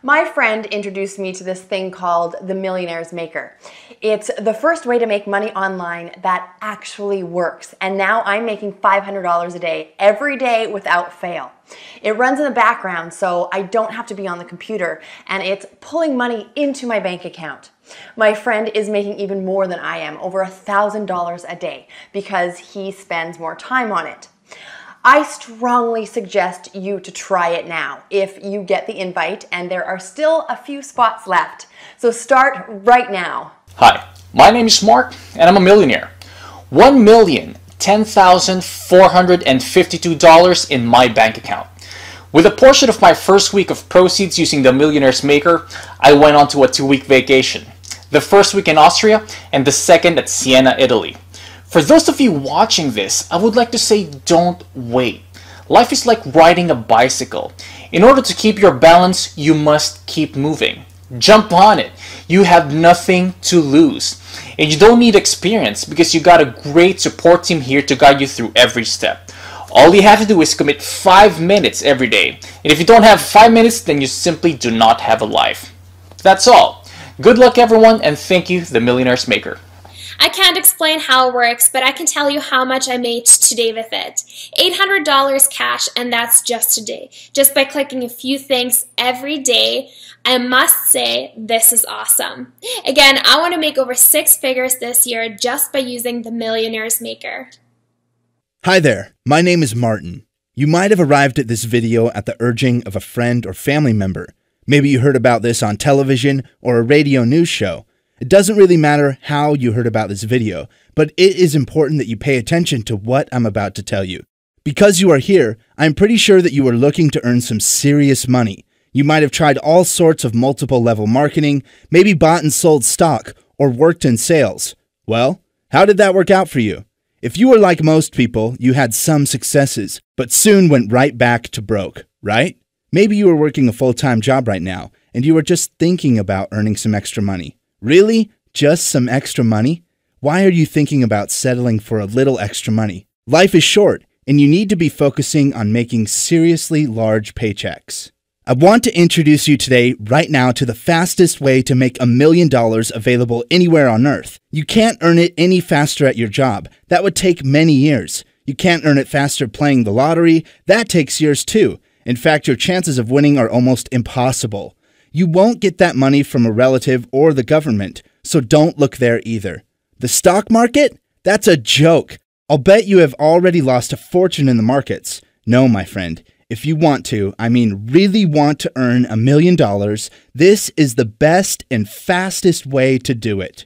My friend introduced me to this thing called the Millionaire's Maker. It's the first way to make money online that actually works. And now I'm making $500 a day, every day without fail. It runs in the background, so I don't have to be on the computer, and it's pulling money into my bank account. My friend is making even more than I am, over $1,000 a day, because he spends more time on it. I strongly suggest you to try it now if you get the invite, and there are still a few spots left. So start right now. Hi, my name is Mark and I'm a millionaire. $1,010,452 in my bank account. With a portion of my first week of proceeds using the Millionaire's Maker, I went on to a 2-week vacation. The first week in Austria and the second at Siena, Italy. For those of you watching this, I would like to say don't wait. Life is like riding a bicycle. In order to keep your balance, you must keep moving. Jump on it. You have nothing to lose. And you don't need experience because you got a great support team here to guide you through every step. All you have to do is commit 5 minutes every day. And if you don't have 5 minutes, then you simply do not have a life. That's all. Good luck everyone, and thank you, the Millionaire's Maker. I can't explain how it works, but I can tell you how much I made today with it. $800 cash, and that's just today. Just by clicking a few things every day. I must say, this is awesome. Again, I want to make over 6 figures this year just by using the Millionaire's Maker. Hi there, my name is Martin. You might have arrived at this video at the urging of a friend or family member. Maybe you heard about this on television or a radio news show. It doesn't really matter how you heard about this video, but it is important that you pay attention to what I'm about to tell you. Because you are here, I'm pretty sure that you are looking to earn some serious money. You might have tried all sorts of multiple level marketing, maybe bought and sold stock, or worked in sales. Well, how did that work out for you? If you were like most people, you had some successes, but soon went right back to broke, right? Maybe you are working a full-time job right now, and you are just thinking about earning some extra money. Really? Just some extra money? Why are you thinking about settling for a little extra money? Life is short, and you need to be focusing on making seriously large paychecks. I want to introduce you today, right now, to the fastest way to make $1 million available anywhere on earth. You can't earn it any faster at your job. That would take many years. You can't earn it faster playing the lottery. That takes years too. In fact, your chances of winning are almost impossible. You won't get that money from a relative or the government, so don't look there either. The stock market? That's a joke. I'll bet you have already lost a fortune in the markets. No, my friend. If you want to, I mean really want to earn $1 million, this is the best and fastest way to do it.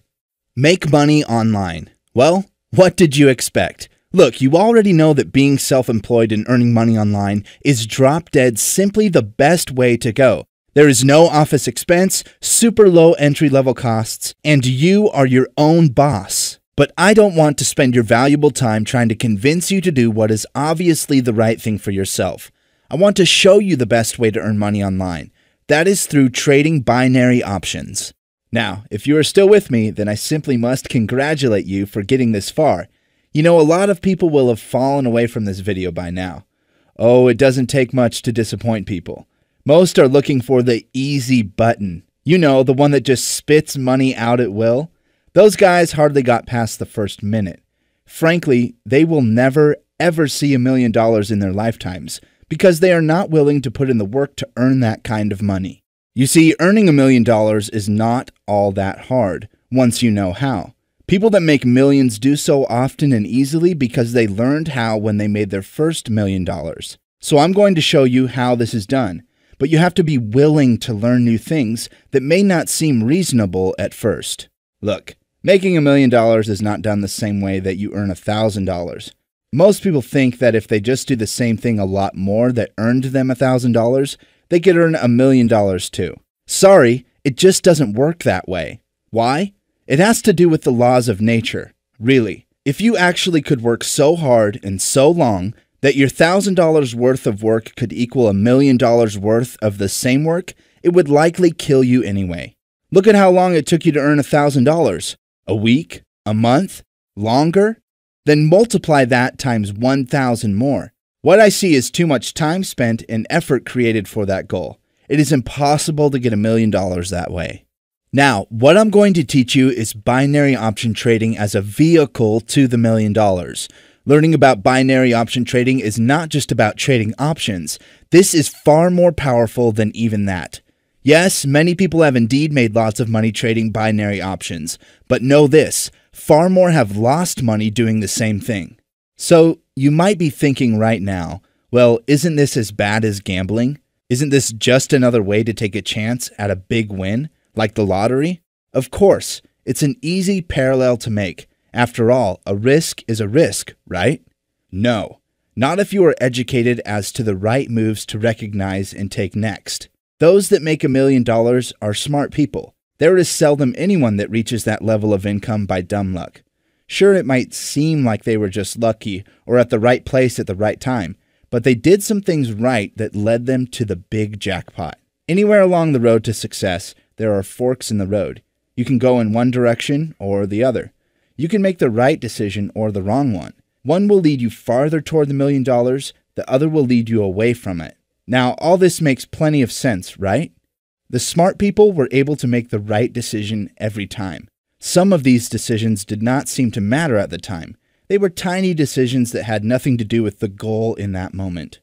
Make money online. Well, what did you expect? Look, you already know that being self-employed and earning money online is drop dead simply the best way to go. There is no office expense, super low entry-level costs, and you are your own boss. But I don't want to spend your valuable time trying to convince you to do what is obviously the right thing for yourself. I want to show you the best way to earn money online. That is through trading binary options. Now, if you are still with me, then I simply must congratulate you for getting this far. You know, a lot of people will have fallen away from this video by now. Oh, it doesn't take much to disappoint people. Most are looking for the easy button. You know, the one that just spits money out at will. Those guys hardly got past the first minute. Frankly, they will never, ever see $1 million in their lifetimes because they are not willing to put in the work to earn that kind of money. You see, earning $1 million is not all that hard once you know how. People that make millions do so often and easily because they learned how when they made their first $1 million. So I'm going to show you how this is done. But you have to be willing to learn new things that may not seem reasonable at first. Look, making $1 million is not done the same way that you earn $1,000. Most people think that if they just do the same thing a lot more that earned them $1,000, they could earn $1 million too. Sorry, it just doesn't work that way. Why? It has to do with the laws of nature. Really, if you actually could work so hard and so long that your $1,000 worth of work could equal $1 million worth of the same work, it would likely kill you anyway. Look at how long it took you to earn $1,000. A week? A month? Longer? Then multiply that times 1,000 more. What I see is too much time spent and effort created for that goal. It is impossible to get $1 million that way. Now, what I'm going to teach you is binary option trading as a vehicle to the $1 million. Learning about binary option trading is not just about trading options. This is far more powerful than even that. Yes, many people have indeed made lots of money trading binary options, but know this, far more have lost money doing the same thing. So, you might be thinking right now, well, isn't this as bad as gambling? Isn't this just another way to take a chance at a big win, like the lottery? Of course, it's an easy parallel to make. After all, a risk is a risk, right? No, not if you are educated as to the right moves to recognize and take next. Those that make $1 million are smart people. There is seldom anyone that reaches that level of income by dumb luck. Sure, it might seem like they were just lucky or at the right place at the right time, but they did some things right that led them to the big jackpot. Anywhere along the road to success, there are forks in the road. You can go in one direction or the other. You can make the right decision or the wrong one. One will lead you farther toward the $1 million, the other will lead you away from it. Now, all this makes plenty of sense, right? The smart people were able to make the right decision every time. Some of these decisions did not seem to matter at the time. They were tiny decisions that had nothing to do with the goal in that moment.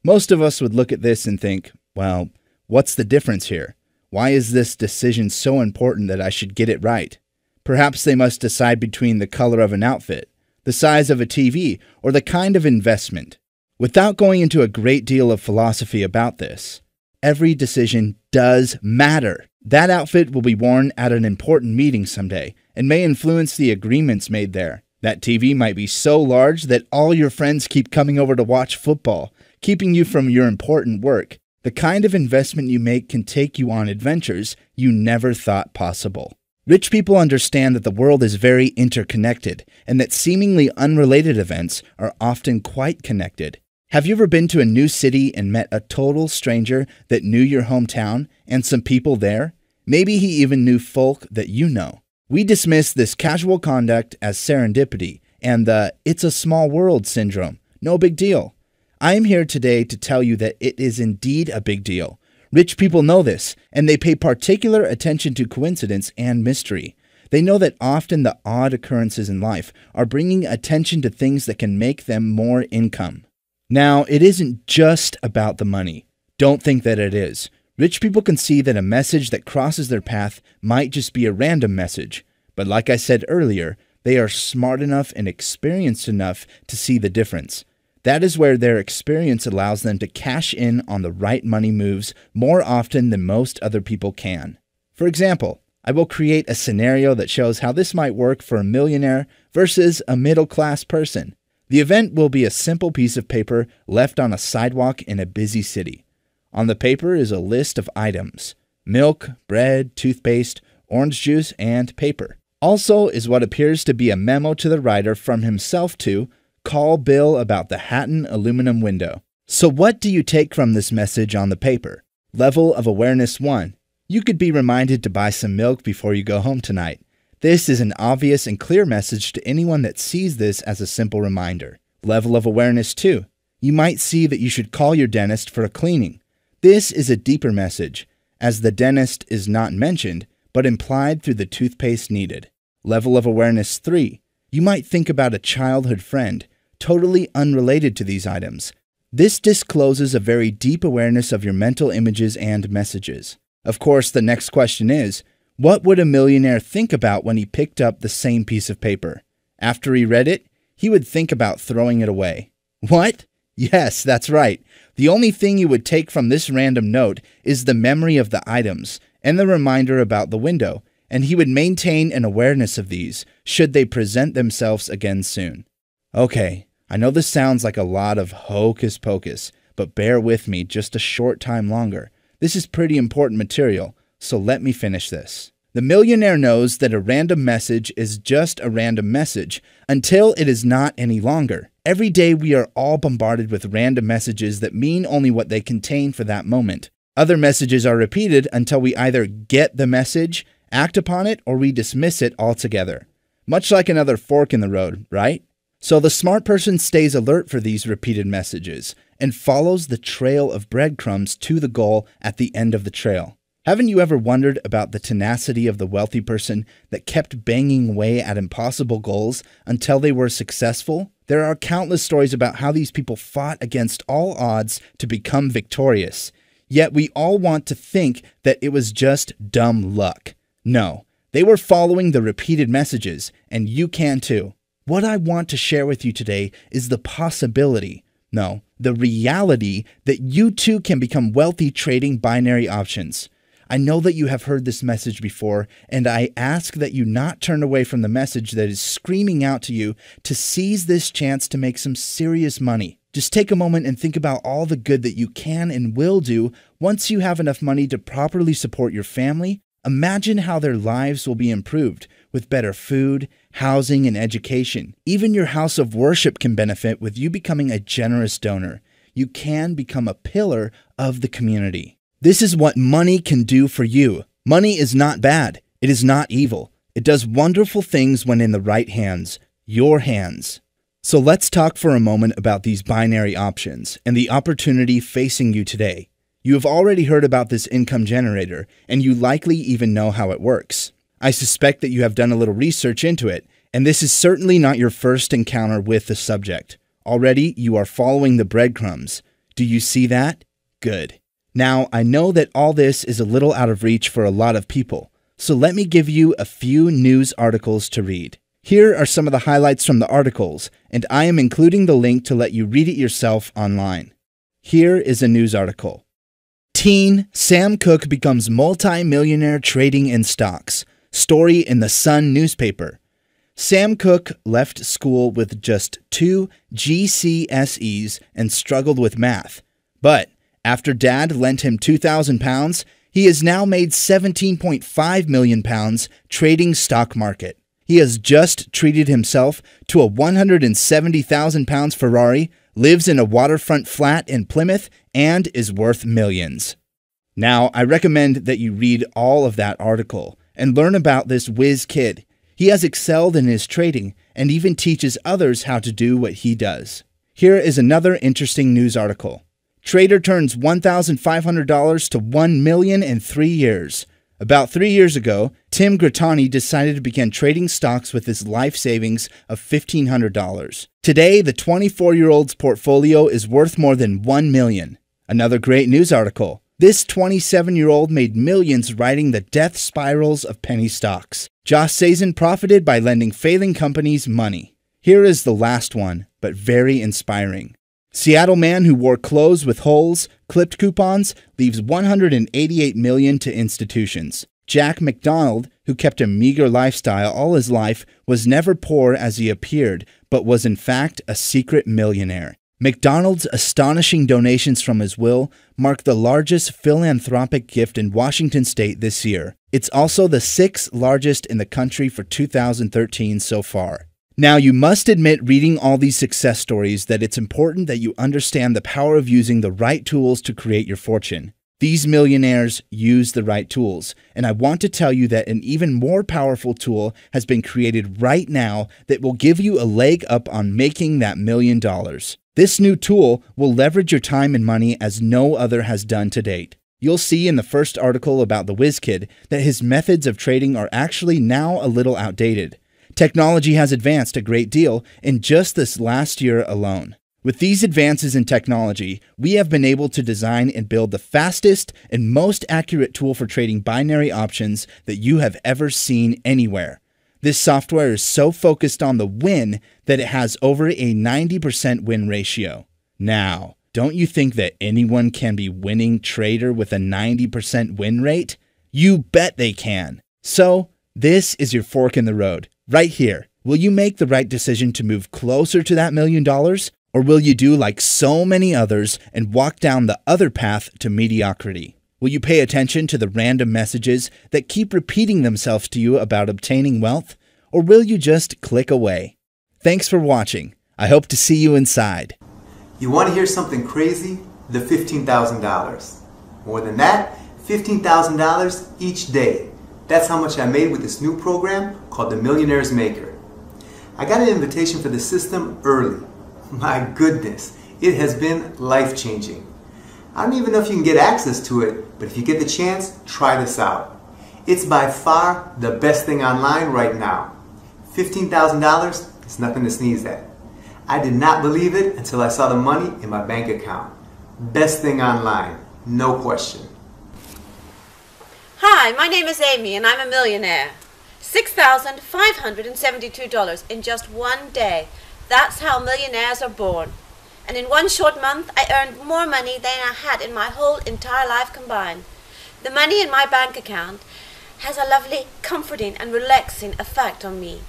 Most of us would look at this and think, well, what's the difference here? Why is this decision so important that I should get it right? Perhaps they must decide between the color of an outfit, the size of a TV, or the kind of investment. Without going into a great deal of philosophy about this, every decision does matter. That outfit will be worn at an important meeting someday and may influence the agreements made there. That TV might be so large that all your friends keep coming over to watch football, keeping you from your important work. The kind of investment you make can take you on adventures you never thought possible. Rich people understand that the world is very interconnected and that seemingly unrelated events are often quite connected. Have you ever been to a new city and met a total stranger that knew your hometown and some people there? Maybe he even knew folk that you know. We dismiss this casual conduct as serendipity and the "it's a small world" syndrome. No big deal. I am here today to tell you that it is indeed a big deal. Rich people know this, and they pay particular attention to coincidence and mystery. They know that often the odd occurrences in life are bringing attention to things that can make them more income. Now, it isn't just about the money. Don't think that it is. Rich people can see that a message that crosses their path might just be a random message. But like I said earlier, they are smart enough and experienced enough to see the difference. That is where their experience allows them to cash in on the right money moves more often than most other people can. For example, I will create a scenario that shows how this might work for a millionaire versus a middle-class person. The event will be a simple piece of paper left on a sidewalk in a busy city. On the paper is a list of items: milk, bread, toothpaste, orange juice, and paper. Also is what appears to be a memo to the writer from himself to call Bill about the Hatton aluminum window. So what do you take from this message on the paper? Level of awareness 1. You could be reminded to buy some milk before you go home tonight. This is an obvious and clear message to anyone that sees this as a simple reminder. Level of awareness 2. You might see that you should call your dentist for a cleaning. This is a deeper message, as the dentist is not mentioned, but implied through the toothpaste needed. Level of awareness 3. You might think about a childhood friend, totally unrelated to these items. This discloses a very deep awareness of your mental images and messages. Of course, the next question is, what would a millionaire think about when he picked up the same piece of paper? After he read it, he would think about throwing it away. What? Yes, that's right. The only thing you would take from this random note is the memory of the items and the reminder about the window, and he would maintain an awareness of these should they present themselves again soon. Okay, I know this sounds like a lot of hocus pocus, but bear with me just a short time longer. This is pretty important material, so let me finish this. The millionaire knows that a random message is just a random message until it is not any longer. Every day we are all bombarded with random messages that mean only what they contain for that moment. Other messages are repeated until we either get the message, act upon it, or we dismiss it altogether. Much like another fork in the road, right? So the smart person stays alert for these repeated messages and follows the trail of breadcrumbs to the goal at the end of the trail. Haven't you ever wondered about the tenacity of the wealthy person that kept banging away at impossible goals until they were successful? There are countless stories about how these people fought against all odds to become victorious. Yet we all want to think that it was just dumb luck. No, they were following the repeated messages, and you can too. What I want to share with you today is the possibility, no, the reality that you too can become wealthy trading binary options. I know that you have heard this message before, and I ask that you not turn away from the message that is screaming out to you to seize this chance to make some serious money. Just take a moment and think about all the good that you can and will do once you have enough money to properly support your family. Imagine how their lives will be improved with better food, housing, and education. Even your house of worship can benefit with you becoming a generous donor. You can become a pillar of the community. This is what money can do for you. Money is not bad. It is not evil. It does wonderful things when in the right hands, your hands. So let's talk for a moment about these binary options and the opportunity facing you today. You have already heard about this income generator, and you likely even know how it works. I suspect that you have done a little research into it, and this is certainly not your first encounter with the subject. Already, you are following the breadcrumbs. Do you see that? Good. Now, I know that all this is a little out of reach for a lot of people, so let me give you a few news articles to read. Here are some of the highlights from the articles, and I am including the link to let you read it yourself online. Here is a news article. Teen Sam Cooke becomes multi-millionaire trading in stocks. Story in the Sun newspaper. Sam Cooke left school with just 2 GCSEs and struggled with math, but after Dad lent him £2,000, he has now made £17.5 million trading stock market. He has just treated himself to a £170,000 Ferrari, lives in a waterfront flat in Plymouth, and is worth millions. Now, I recommend that you read all of that article and learn about this whiz kid. He has excelled in his trading and even teaches others how to do what he does. Here is another interesting news article. Trader turns $1,500 to $1 million in 3 years. About 3 years ago, Tim Grattani decided to begin trading stocks with his life savings of $1,500. Today, the 24-year-old's portfolio is worth more than $1 million. Another great news article. This 27-year-old made millions riding the death spirals of penny stocks. Josh Sazen profited by lending failing companies money. Here is the last one, but very inspiring. Seattle man who wore clothes with holes, clipped coupons, leaves $188 million to institutions. Jack McDonald, who kept a meager lifestyle all his life, was never poor as he appeared, but was in fact a secret millionaire. McDonald's astonishing donations from his will mark the largest philanthropic gift in Washington state this year. It's also the 6th largest in the country for 2013 so far. Now, you must admit, reading all these success stories, that it's important that you understand the power of using the right tools to create your fortune. These millionaires use the right tools, and I want to tell you that an even more powerful tool has been created right now that will give you a leg up on making that $1 million. This new tool will leverage your time and money as no other has done to date. You'll see in the first article about the whiz kid that his methods of trading are actually now a little outdated. Technology has advanced a great deal in just this last year alone. With these advances in technology, we have been able to design and build the fastest and most accurate tool for trading binary options that you have ever seen anywhere. This software is so focused on the win that it has over a 90% win ratio. Now, don't you think that anyone can be winning trader with a 90% win rate? You bet they can. So, this is your fork in the road. Right here. Will you make the right decision to move closer to that $1 million? Or will you do like so many others and walk down the other path to mediocrity? Will you pay attention to the random messages that keep repeating themselves to you about obtaining wealth? Or will you just click away? Thanks for watching. I hope to see you inside. You want to hear something crazy? The $15,000. More than that, $15,000 each day. That's how much I made with this new program called the Millionaire's Maker. I got an invitation for the system early. My goodness, It has been life-changing. I don't even know if you can get access to it, but if you get the chance, try this out. It's by far the best thing online right now. $15,000 is nothing to sneeze at. I did not believe it until I saw the money in my bank account. Best thing online, no question. Hi, my name is Amy and I'm a millionaire. $6,572 in just one day. That's how millionaires are born. And in one short month, I earned more money than I had in my whole entire life combined. The money in my bank account has a lovely, comforting and relaxing effect on me.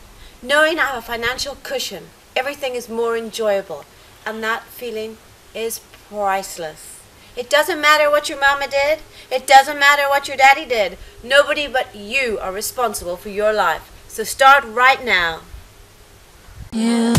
Knowing I have a financial cushion, everything is more enjoyable, and that feeling is priceless. It doesn't matter what your mama did. It doesn't matter what your daddy did. Nobody but you are responsible for your life. So start right now. Yeah.